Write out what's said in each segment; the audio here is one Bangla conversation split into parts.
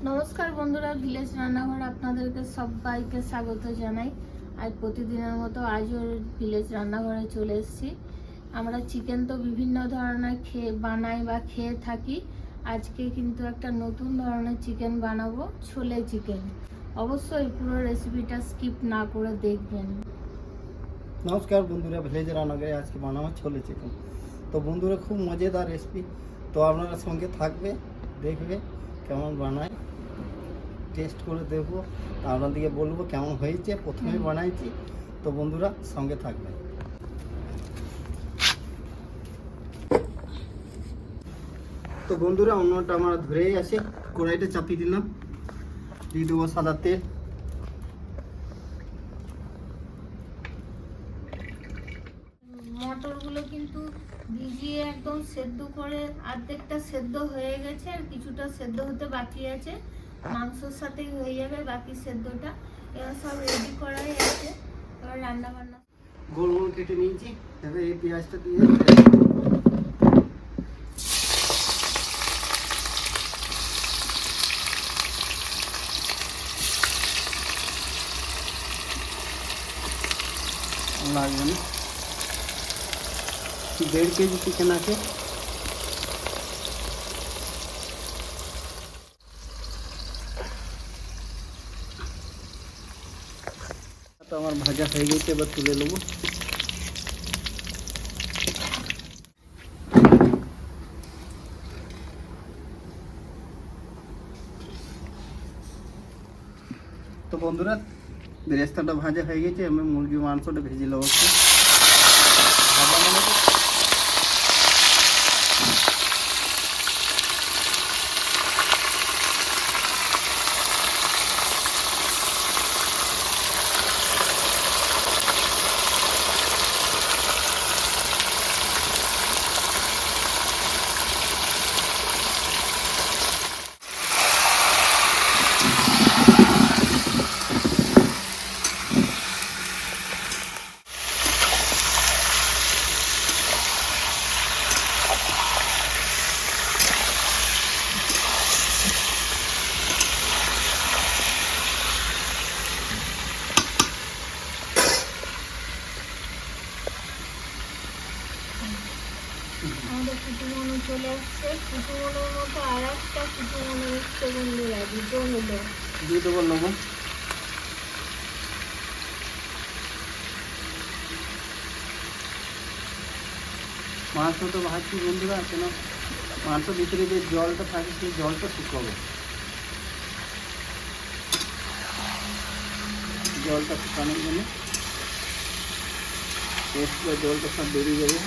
নমস্কার বন্ধুরা, ভিলেজ রান্নাঘর আপনাদেরকে সবাইকে স্বাগত জানাই। আজ প্রতিদিনের মতো আজও ভিলেজ রান্নাঘরে চলে এসেছি। আমরা চিকেন তো বিভিন্ন ধরনের বানাই বা খেয়ে থাকি। আজকে কিন্তু একটা নতুন ধরনের চিকেন বানাবো, ছোলে চিকেন। অবশ্যই পুরো রেসিপিটা স্কিপ না করে দেখবেন। নমস্কার বন্ধুরা, ভিলেজ রান্নাঘরে আজকে বানাবো ছোলে চিকেন। তো বন্ধুরা, খুব মজাদার রেসিপি। তো আপনারা সঙ্গে থাকবে, দেখবে কেমন বানাই, টেস্ট করে দেখবো, আপনাদেরকে বলবো কেমন হয়েছে। প্রথমে বানাইছি, তো বন্ধুরা সঙ্গে থাকবে। তো বন্ধুরা, অন্যটা আমার ধরেই আছে, কড়াইটা চাপিয়ে দিলাম, দিয়ে দেবো সাদা তেল। মটরগুলো কিন্তু ভিজিয়ে একদম সেদ্ধ করে অর্ধেকটা সেদ্ধ হয়ে গেছে, আর কিছুটা সেদ্ধ হতে বাকি আছে। মাংসর সাথেই হয়ে যাবে বাকি সেদ্ধটা। এবার সব রেডি করাই আছে, এবার রান্না বান্না। গোল গোল কেটে নিয়েছি, এবার এই পেঁয়াজটা দিয়ে লাগবে না। 1.5 কেজি চিকেন আছে। তো আমার ভাজা হয়ে গেছে, এবার তুলে নেবো। তো বন্ধুরা, বেরেস্তাটা ভাজা হয়ে গেছে, আমি মুরগির মাংসটা ভেজে নেবো। ভাজা মানে আমাদের কুটুমনো চলে আসছে। কুটুমনোর মতো আর একটা কুটুমনো এসছে বন্ধুরা, দুটো হলো। দিয়ে দেবো লবণ। মাংসটা ভাজছি বন্ধুরা, কেন মাংস ভিতরে যে জলটা থাকে সেই জলটা শুকাবো। জলটা শুকানোর জন্য পেস্টগুলো জলটা সব বেরিয়ে যাবে।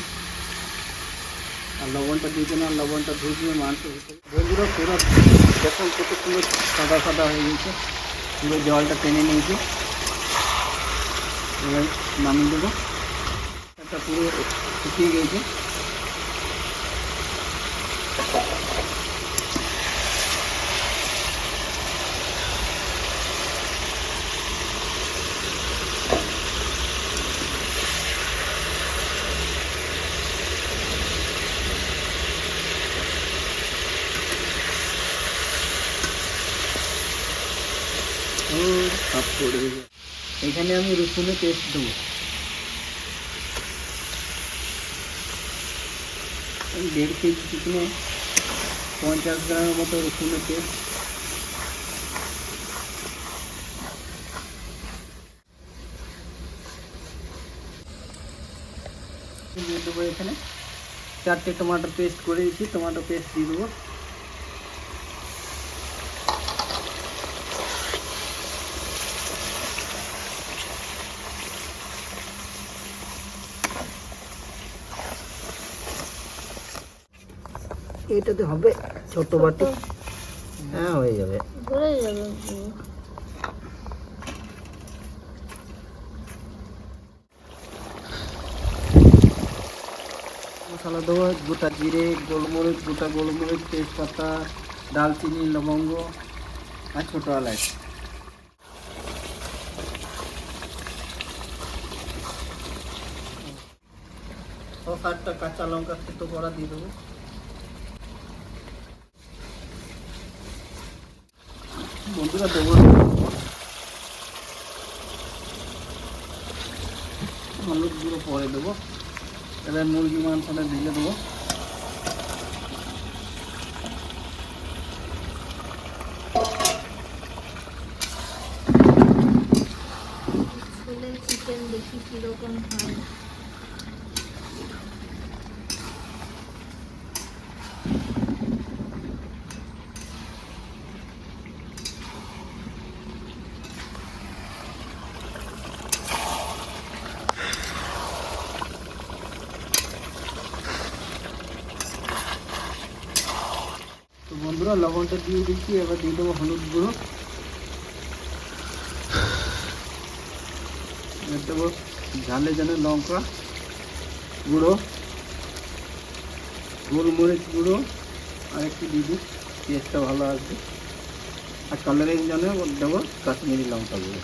আর লবণটা দিতে না, লবণটা ঢুকবে মাংসের ভিতরে। বন্ধুরা, পুরো দেখুন কত সুন্দর সাদা সাদা হয়ে গেছে, পুরো জলটা টেনে নিয়েছে। এবার নামিয়ে দেবো। এটা পুরো শুকিয়ে গেছে। এখানে আমি রসুনের পেস্ট দেবো। 1.5 কেজি চিকেনে 50 গ্রামের মতো রসুনের পেস্ট। দিয়ে দেবো এখানে 4টে টমেটো পেস্ট করে দিয়েছি, টমেটো পেস্ট দিয়ে দেবো। এটাতে হবে ছোট বাটি, হ্যাঁ হয়ে যাবে, ধরে যাবে। মশলা দেবো গোটা জিরে, গোলমরিচ, গোটা গোলমরিচ, তেজপাতা, দালচিনি, লবঙ্গ আর ছোটো এলাচ। ও 7টা কাঁচা লঙ্কা থেতো করা দিয়ে দেবো। বন্ধুরা দেবো হলুদ গুঁড়ো পরে দেবো, এবার মুরগি মাংসটা দিয়ে দেবো। ছোলে চিকেন দেখি কিরকম হয়। তো বন্ধুরা লবণটা দিয়ে দিচ্ছি, এবার দিয়ে দেবো হলুদ গুঁড়ো, এবার দেবো ঝালে জন্য লঙ্কা গুঁড়ো, গোলমরিচ গুঁড়ো আর একটু দিয়ে দিই, টেস্টটা ভালো আসবে। আর কালারের জন্য দেবো কাশ্মীরি লঙ্কা গুঁড়ো।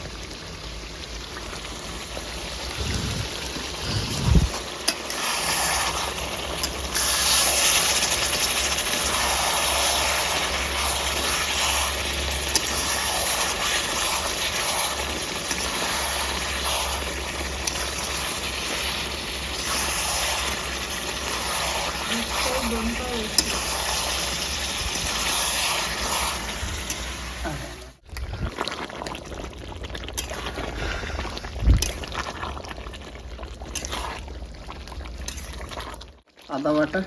আদা বাটা,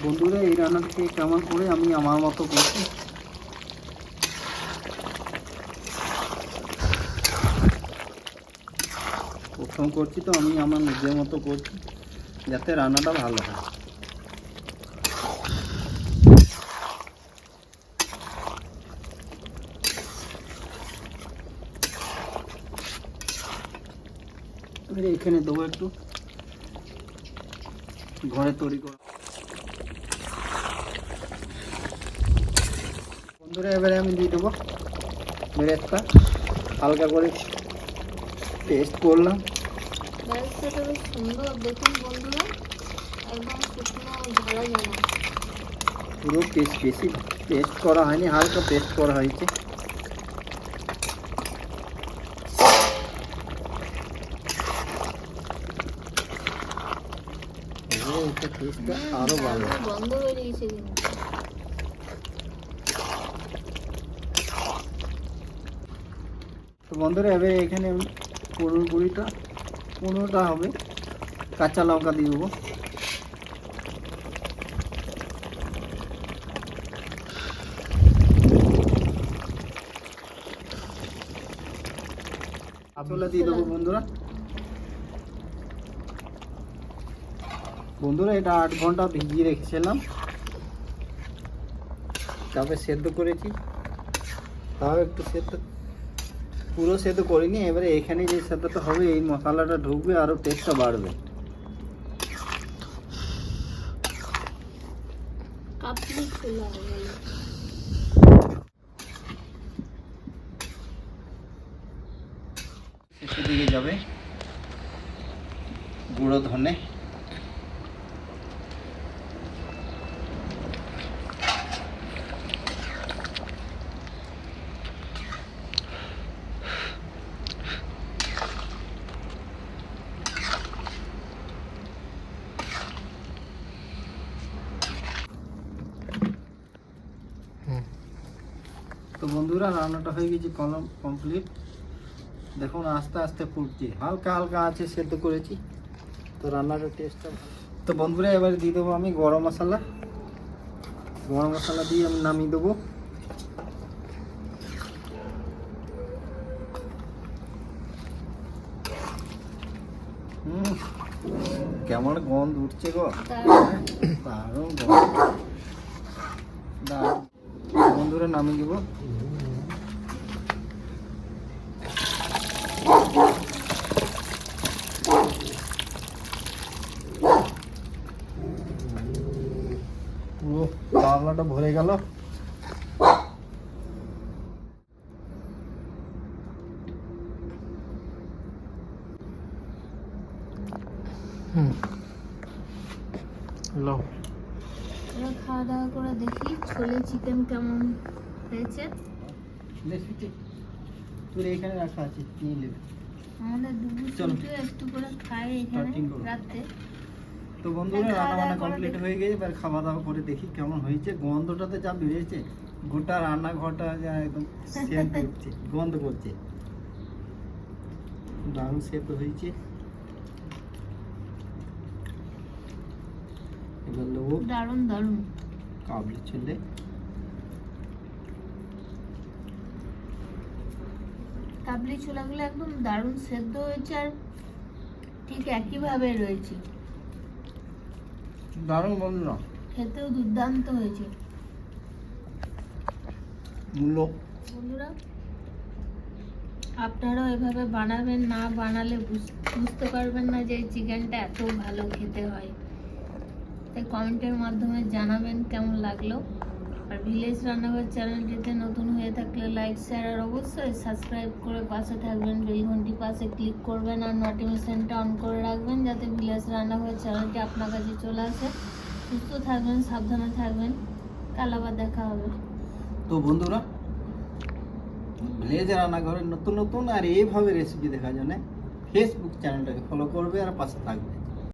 বন্ধুরা এই রান্নাটাকে কেমন করে আমি আমার মতো করছি। প্রথম করছি তো আমি আমার নিজের মতো করছি, যাতে রান্নাটা ভালো হয়। এখানে দেবো একটু ঘরে তৈরি করা। বন্ধুরা এবারে আমি দিয়ে দেবো বেরেস্তা, হালকা করে পেস্ট করলাম। বেরেস্তাটা বেশ সুন্দর দেখুন বন্ধুরা, একদম শুকনো ঝাড়া জানা। পুরো বেশি পেস্ট করা হয়নি, হালকা পেস্ট করা হয়েছে। আরো ভালো গন্ধ বেরিয়েছে কিন্তু। তো বন্ধুরা এবার এখানে পনেরোটা হবে কাঁচা লঙ্কা দিয়ে দেবো। ছোলা দিয়ে দেবো বন্ধুরা এটা 8 ঘন্টা ভিজিয়ে রেখেছিলাম, তবে সেদ্ধ করেছি, তাও একটু সেদ্ধ পুরো সেদ্ধ করিনি। এবারে এখানে যে সেদ্ধটা হবে এই মশলাটা ঢুকবে, আরও টেস্টটা বাড়বে। কাপলি ছোলা হয়ে গেল। শেষের দিকে যাবে গুঁড়ো ধনে, তো বন্ধুরা রান্নাটা হয়ে গেছে কমপ্লিট। দেখুন আস্তে আস্তে ফুটছে, হালকা হালকা আছে সেদ্ধ করেছি, তো রান্নাটার টেস্টটা ভালো। তো বন্ধুরা এবারে দিয়ে দেবো আমি গরম মশলা দিয়ে আমি নামিয়ে দেবো। কেমন গন্ধ উঠছে গো, দারুণ গন্ধ। বন্ধুরা নামিয়ে দেবো। পুরো গামলাটা ভরে গেল। লো এবার খাওয়া দাওয়া করে দেখি ছোলে চিকেন কেমন হয়েছে। রেসিপি তোর এখানে রাখা আছে, নিয়ে নেবে। আমাদের দুপুর চলো। দুটো একটু করে খাই এখানে Starting করো। রাতে। তো বন্ধুরা খাওয়া রান্না বান্না দাওয়া করে কমপ্লিট দেখি। হয়ে গেছে, এবার খাওয়া দাওয়া করে দেখি কেমন হয়েছে। গন্ধটাতে যা বেরিয়েছে, গোটা রান্নাঘরটা যা একদম সেন্ট উঠছে, গন্ধ করছে, দারুণ সেদ্ধ হয়েছে। এবার নেবো দারুণ দারুণ। কাবলি ছোলে। কাবলি ছোলাগুলো একদম দারুণ সেদ্ধ হয়েছে আর ঠিক একইভাবে রয়েছে, দারুণ বন্ধুরা, খেতেও দুর্দান্ত হয়েছে। মূল্য বন্ধুরা আপনারাও এভাবে বানাবেন, না বানালে বুঝতে পারবেন না যে এই চিকেনটা এত ভালো খেতে হয়। তাই কমেন্টের মাধ্যমে জানাবেন কেমন লাগলো। আর ভিলেজ রান্নাঘর চ্যানেলটিতে নতুন হয়ে থাকলে লাইক শেয়ার আর অবশ্যই সাবস্ক্রাইব করে পাশে থাকবেন, বেল ঘন্টি পাশে ক্লিক করবেন আর নোটিফিকেশনটা অন করে রাখবেন যাতে ভিলেজ রান্নাঘর চ্যানেলটি আপনার কাছে চলে আসে। সুস্থ থাকবেন, সাবধানে থাকবেন, কাল আবার দেখা হবে। তো বন্ধুরা, ভিলেজ রান্নাঘরের নতুন নতুন আর এইভাবে রেসিপি দেখার জন্য ফেসবুক চ্যানেলটাকে ফলো করবে আর পাশে থাকবে।